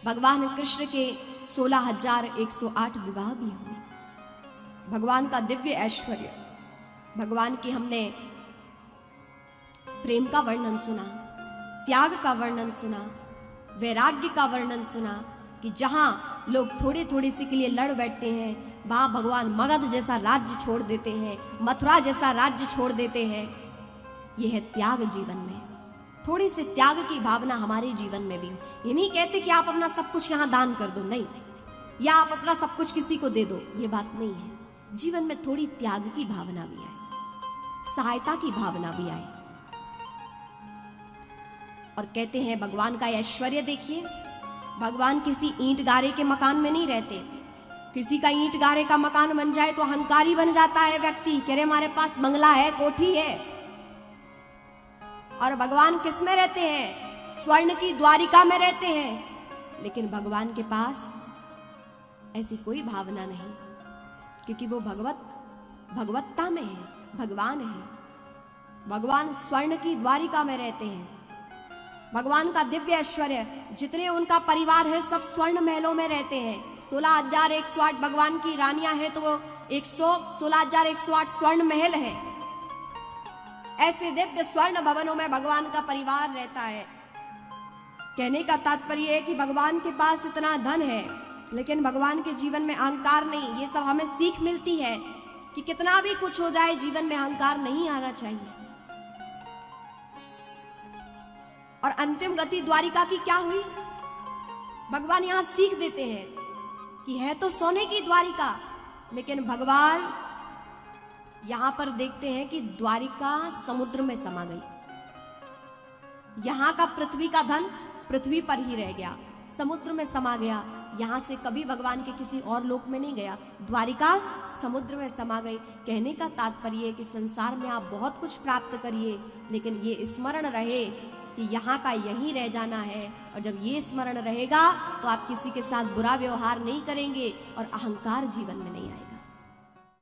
भगवान कृष्ण के 16,108 विवाह भी हुए। भगवान का दिव्य ऐश्वर्य, भगवान की हमने प्रेम का वर्णन सुना, त्याग का वर्णन सुना, वैराग्य का वर्णन सुना कि जहां लोग थोड़े थोड़े से के लिए लड़ बैठते हैं, वहां भगवान मगध जैसा राज्य छोड़ देते हैं, मथुरा जैसा राज्य छोड़ देते हैं। यह है त्याग जीवन में। थोड़ी सी त्याग की भावना हमारे जीवन में भी हो। ये नहीं कहते कि आप अपना सब कुछ यहां दान कर दो, नहीं, या आप अपना सब कुछ किसी को दे दो, ये बात नहीं है। जीवन में थोड़ी त्याग की भावना भी आए, सहायता की भावना भी आए। और कहते हैं भगवान का ऐश्वर्य देखिए, भगवान किसी ईंट गारे के मकान में नहीं रहते। किसी का ईंट गारे का मकान बन जाए तो अहंकारी बन जाता है व्यक्ति, कह रहे हमारे पास बंगला है, कोठी है। और भगवान किस में रहते हैं? स्वर्ण की द्वारिका में रहते हैं। लेकिन भगवान के पास ऐसी कोई भावना नहीं, क्योंकि वो भगवत्ता में है, भगवान है। भगवान स्वर्ण की द्वारिका में रहते हैं। भगवान का दिव्य ऐश्वर्य, जितने उनका परिवार है सब स्वर्ण महलों में रहते हैं। 16,108 भगवान की रानियां हैं तो वो 16,108 स्वर्ण महल है। ऐसे दिव्य स्वर्ण भवनों में भगवान का परिवार रहता है। कहने का तात्पर्य है कि भगवान के पास इतना धन है, लेकिन भगवान के जीवन में अहंकार नहीं। ये सब हमें सीख मिलती है कि कितना भी कुछ हो जाए जीवन में अहंकार नहीं आना चाहिए। और अंतिम गति द्वारिका की क्या हुई? भगवान यहां सीख देते हैं कि है तो सोने की द्वारिका, लेकिन भगवान यहां पर देखते हैं कि द्वारिका समुद्र में समा गई। यहां का पृथ्वी का धन पृथ्वी पर ही रह गया, समुद्र में समा गया। यहां से कभी भगवान के किसी और लोक में नहीं गया, द्वारिका समुद्र में समा गई। कहने का तात्पर्य है कि संसार में आप बहुत कुछ प्राप्त करिए, लेकिन ये स्मरण रहे कि यहाँ का यहीं रह जाना है। और जब ये स्मरण रहेगा तो आप किसी के साथ बुरा व्यवहार नहीं करेंगे और अहंकार जीवन में नहीं आएगा।